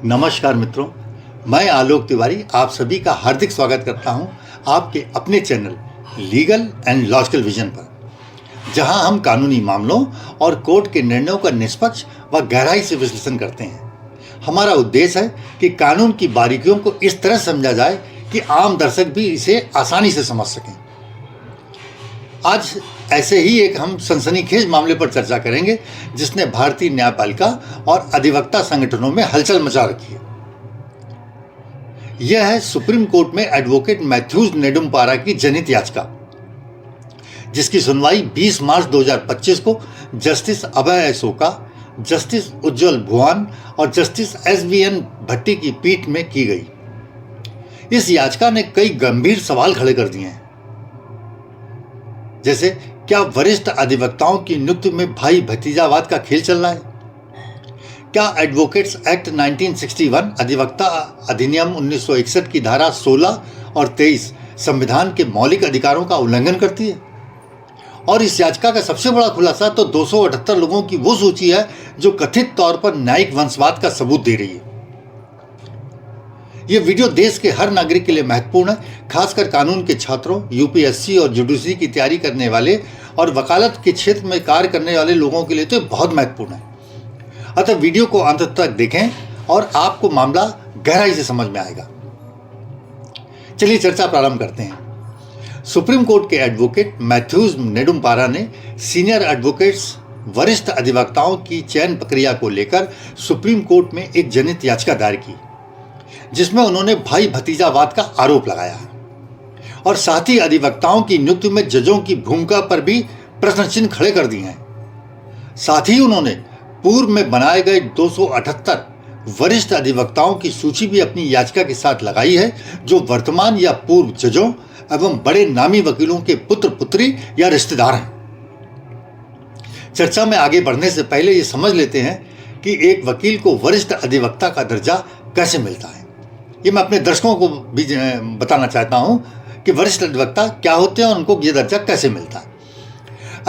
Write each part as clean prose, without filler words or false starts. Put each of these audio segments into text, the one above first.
नमस्कार मित्रों, मैं आलोक तिवारी आप सभी का हार्दिक स्वागत करता हूं आपके अपने channel legal and logical vision पर, जहां हम कानूनी मामलों और कोर्ट के निर्णयों का निष्पक्ष व गहराई से विश्लेषण करते हैं। हमारा उद्देश्य है कि कानून की बारीकियों को इस तरह समझा जाए कि आम दर्शक भी इसे आसानी से समझ सकें। आज ऐसे ही एक हम सनसनीखेज मामले पर चर्चा करेंगे जिसने भारतीय न्यायपालिका और अधिवक्ता संगठनों में हलचल मचा रखी है। यह है सुप्रीम कोर्ट में एडवोकेट मैथ्यूज नेडुम्पारा की जनहित याचिका, जिसकी सुनवाई 20 मार्च 2025 को जस्टिस अभय अशोका, जस्टिस उज्जवल भुआन और जस्टिस SBN भट्टी की पीठ में की गई। इस याचिका ने कई गंभीर सवाल खड़े कर दिए हैं, जैसे क्या वरिष्ठ अधिवक्ताओं की नियुक्ति में भाई भतीजावाद का खेल चल रहा है? क्या एडवोकेट्स एक्ट 1961 अधिवक्ता अधिनियम 1961 की धारा 16 और 23 संविधान के मौलिक अधिकारों का उल्लंघन करती है? और इस याचिका का सबसे बड़ा खुलासा तो 278 लोगों की वो सूची है जो कथित तौर पर न्यायिक वंशवाद का सबूत दे रही है। ये वीडियो देश के हर नागरिक के लिए महत्वपूर्ण है, खासकर कानून के छात्रों, UPSC और जुडिशरी की तैयारी करने वाले और वकालत के क्षेत्र में कार्य करने वाले लोगों के लिए तो बहुत महत्वपूर्ण है। अतः वीडियो को अंत तक देखें और आपको मामला गहराई से समझ में आएगा। चलिए चर्चा प्रारंभ करते हैं। सुप्रीम कोर्ट के एडवोकेट मैथ्यूज नेडुम्पारा ने सीनियर एडवोकेट्स वरिष्ठ अधिवक्ताओं की चयन प्रक्रिया को लेकर सुप्रीम कोर्ट में एक जनहित याचिका दायर की, जिसमें उन्होंने भाई भतीजावाद का आरोप लगाया है और साथ ही अधिवक्ताओं की नियुक्ति में जजों की भूमिका पर भी प्रश्न चिन्ह खड़े कर दिए हैं। साथ ही उन्होंने पूर्व में बनाए गए 278 वरिष्ठ अधिवक्ताओं की सूची भी अपनी याचिका के साथ लगाई है, जो वर्तमान या पूर्व जजों एवं बड़े नामी वकीलों के पुत्र पुत्री या रिश्तेदार हैं। चर्चा में आगे बढ़ने से पहले ये समझ लेते हैं कि एक वकील को वरिष्ठ अधिवक्ता का दर्जा कैसे मिलता है। ये मैं अपने दर्शकों को भी बताना चाहता हूं कि वरिष्ठ अधिवक्ता क्या होते हैं और उनको ये दर्जा कैसे मिलता है।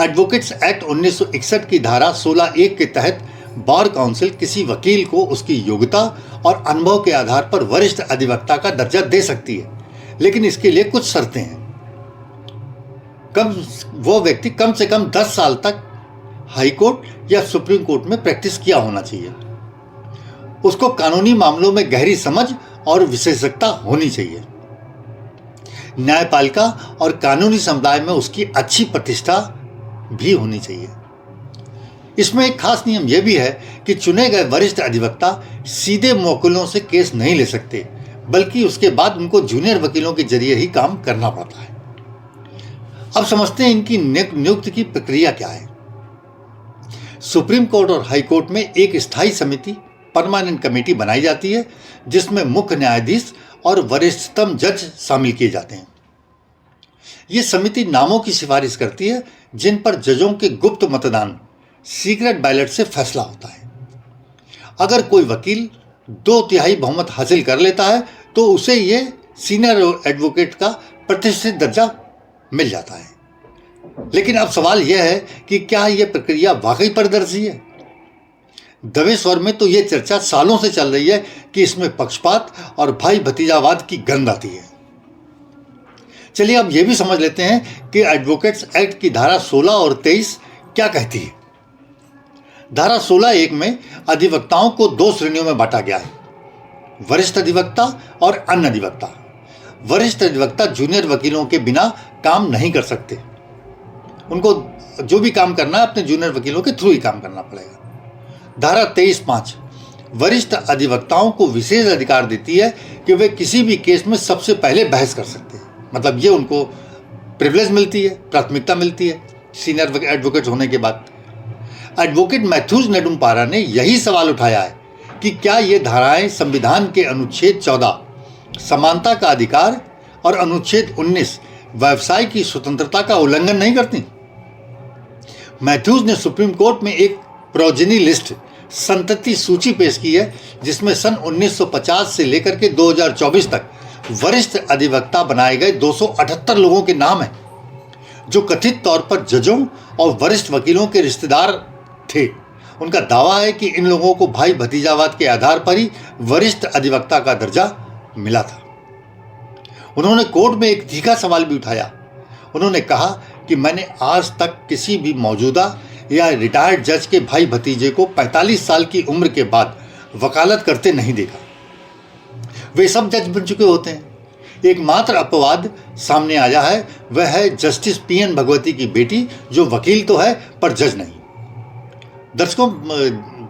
एडवोकेट्स एक्ट 1961 की धारा 16(1) के तहत बार काउंसिल किसी वकील को उसकी योग्यता और अनुभव के आधार पर वरिष्ठ अधिवक्ता का दर्जा दे सकती है, लेकिन इसके लिए कुछ शर्तें हैं। वो व्यक्ति कम से कम 10 साल तक हाई कोर्ट या सुप्रीम कोर्ट में प्रैक्टिस किया होना चाहिए। उसको कानूनी मामलों में गहरी समझ और विशेषज्ञता होनी चाहिए। न्यायपालिका और कानूनी समुदाय में उसकी अच्छी प्रतिष्ठा भी होनी चाहिए। इसमें एक खास नियम यह भी है कि चुने गए वरिष्ठ अधिवक्ता सीधे वकीलों से केस नहीं ले सकते, बल्कि उसके बाद उनको जूनियर वकीलों के जरिए ही काम करना पड़ता है। अब समझते हैं इनकी नियुक्ति की प्रक्रिया क्या है। सुप्रीम कोर्ट और हाई कोर्ट में एक स्थायी समिति परमानेंट कमेटी बनाई जाती है, जिसमें मुख्य न्यायाधीश और वरिष्ठतम जज शामिल किए जाते हैं। ये समिति नामों की सिफारिश करती है जिन पर जजों के गुप्त मतदान सीक्रेट बैलेट से फैसला होता है। अगर कोई वकील 2/3 बहुमत हासिल कर लेता है तो उसे ये सीनियर एडवोकेट का प्रतिष्ठित दर्जा मिल जाता है। लेकिन अब सवाल यह है कि क्या यह प्रक्रिया वाकई पारदर्शी है? दबे स्वर में तो यह चर्चा सालों से चल रही है कि इसमें पक्षपात और भाई भतीजावाद की गंध आती है। चलिए अब यह भी समझ लेते हैं कि एडवोकेट्स एक्ट की धारा 16 और 23 क्या कहती है। धारा 16(1) में अधिवक्ताओं को 2 श्रेणियों में बांटा गया है, वरिष्ठ अधिवक्ता और अन्य अधिवक्ता। वरिष्ठ अधिवक्ता जूनियर वकीलों के बिना काम नहीं कर सकते। उनको जो भी काम करना है अपने जूनियर वकीलों के थ्रू ही काम करना पड़ेगा। धारा 23(5) वरिष्ठ अधिवक्ताओं को विशेष अधिकार देती है कि वे किसी भी केस में सबसे पहले बहस कर सकते हैं। मतलब ये उनको प्रिविलेज मिलती है, प्राथमिकता मिलती है सीनियर एडवोकेट होने के बाद। एडवोकेट मैथ्यूज नेडुम्पारा ने यही सवाल उठाया है कि क्या ये धाराएं संविधान के अनुच्छेद 14 समानता का अधिकार और अनुच्छेद 19 व्यवसाय की स्वतंत्रता का उल्लंघन नहीं करती। मैथ्यूज ने सुप्रीम कोर्ट में एक प्रोजेनी लिस्ट संतति सूची पेश की है, जिसमें सन 1950 से लेकर के 2024 तक वरिष्ठ अधिवक्ता बनाए गए 278 लोगों के नाम हैं, जो कथित तौर पर जजों और वरिष्ठ वकीलों के रिश्तेदार थे उनका दावा है कि इन लोगों को भाई भतीजावाद के आधार पर ही वरिष्ठ अधिवक्ता का दर्जा मिला था। उन्होंने कोर्ट में एक तीखा सवाल भी उठाया। उन्होंने कहा कि मैंने आज तक किसी भी मौजूदा या रिटायर्ड जज के भाई भतीजे को 45 साल की उम्र के बाद वकालत करते नहीं देखा। वे सब जज बन चुके होते हैं। एकमात्र अपवाद सामने आया है, वह है जस्टिस पीएन भगवती की बेटी, जो वकील तो है पर जज नहीं। दर्शकों,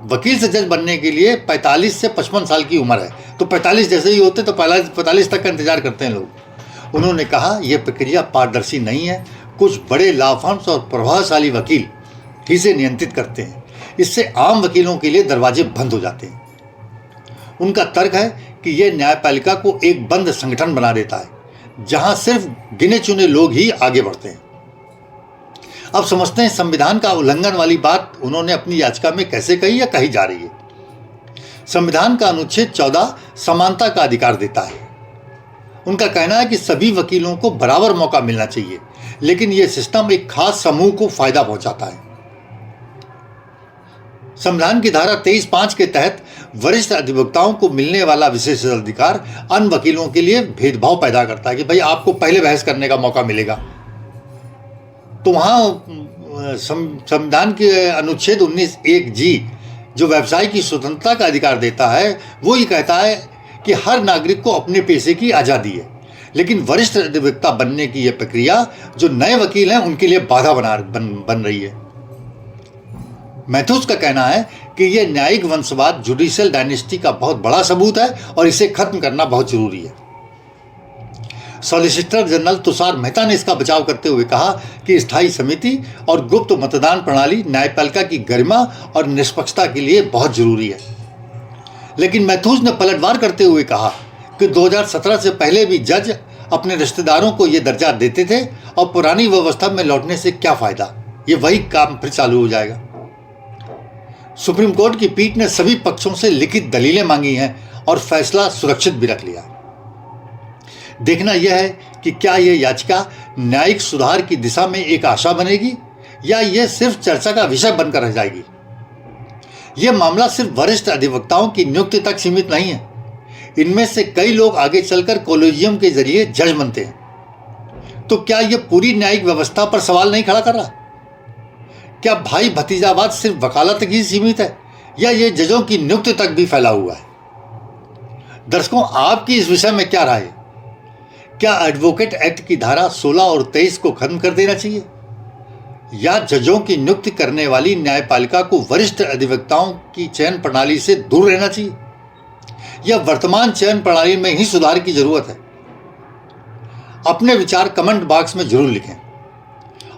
वकील से जज बनने के लिए 45 से 55 साल की उम्र है, तो 45 जैसे ही होते तो 45 तक का इंतजार करते हैं लोग। उन्होंने कहा यह प्रक्रिया पारदर्शी नहीं है। कुछ बड़े लॉ फर्म्स और प्रभावशाली वकील इसे नियंत्रित करते हैं। इससे आम वकीलों के लिए दरवाजे बंद हो जाते हैं। उनका तर्क है कि यह न्यायपालिका को एक बंद संगठन बना देता है, जहां सिर्फ गिने चुने लोग ही आगे बढ़ते हैं। अब समझते हैं संविधान का उल्लंघन वाली बात उन्होंने अपनी याचिका में कैसे कही या कही जा रही है। संविधान का अनुच्छेद 14 समानता का अधिकार देता है। उनका कहना है कि सभी वकीलों को बराबर मौका मिलना चाहिए, लेकिन यह सिस्टम एक खास समूह को फायदा पहुंचाता है। संविधान की धारा 23(5) के तहत वरिष्ठ अधिवक्ताओं को मिलने वाला विशेषाधिकार अन्य वकीलों के लिए भेदभाव पैदा करता है कि भाई आपको पहले बहस करने का मौका मिलेगा। तो वहाँ संविधान के अनुच्छेद 19(1)(g) जो व्यवसाय की स्वतंत्रता का अधिकार देता है, वो ये कहता है कि हर नागरिक को अपने पेशे की आज़ादी है, लेकिन वरिष्ठ अधिवक्ता बनने की यह प्रक्रिया जो नए वकील हैं उनके लिए बाधा बन रही है। मैथ्यूज का कहना है कि यह न्यायिक वंशवाद जुडिशियल डायनेस्टी का बहुत बड़ा सबूत है और इसे खत्म करना बहुत जरूरी है। सॉलिसिटर जनरल तुषार मेहता ने इसका बचाव करते हुए कहा कि स्थायी समिति और गुप्त मतदान प्रणाली न्यायपालिका की गरिमा और निष्पक्षता के लिए बहुत जरूरी है। लेकिन मैथ्यूज ने पलटवार करते हुए कहा कि 2017 से पहले भी जज अपने रिश्तेदारों को यह दर्जा देते थे और पुरानी व्यवस्था में लौटने से क्या फायदा, ये वही काम फिर चालू हो जाएगा। सुप्रीम कोर्ट की पीठ ने सभी पक्षों से लिखित दलीलें मांगी हैं और फैसला सुरक्षित भी रख लिया। देखना यह है कि क्या यह याचिका न्यायिक सुधार की दिशा में एक आशा बनेगी या यह सिर्फ चर्चा का विषय बनकर रह जाएगी। यह मामला सिर्फ वरिष्ठ अधिवक्ताओं की नियुक्ति तक सीमित नहीं है। इनमें से कई लोग आगे चलकर कॉलेजियम के जरिए जज बनते हैं। तो क्या यह पूरी न्यायिक व्यवस्था पर सवाल नहीं खड़ा कर रहा? क्या भाई भतीजावाद सिर्फ वकालत तक ही सीमित है या यह जजों की नियुक्ति तक भी फैला हुआ है? दर्शकों, आपकी इस विषय में क्या राय है? क्या एडवोकेट एक्ट की धारा 16 और 23 को खत्म कर देना चाहिए या जजों की नियुक्ति करने वाली न्यायपालिका को वरिष्ठ अधिवक्ताओं की चयन प्रणाली से दूर रहना चाहिए या वर्तमान चयन प्रणाली में ही सुधार की जरूरत है? अपने विचार कमेंट बॉक्स में जरूर लिखें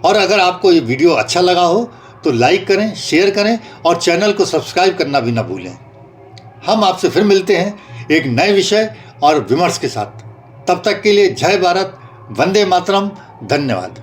और अगर आपको ये वीडियो अच्छा लगा हो तो लाइक करें, शेयर करें और चैनल को सब्सक्राइब करना भी ना भूलें। हम आपसे फिर मिलते हैं एक नए विषय और विमर्श के साथ। तब तक के लिए जय भारत, वंदे मातरम, धन्यवाद।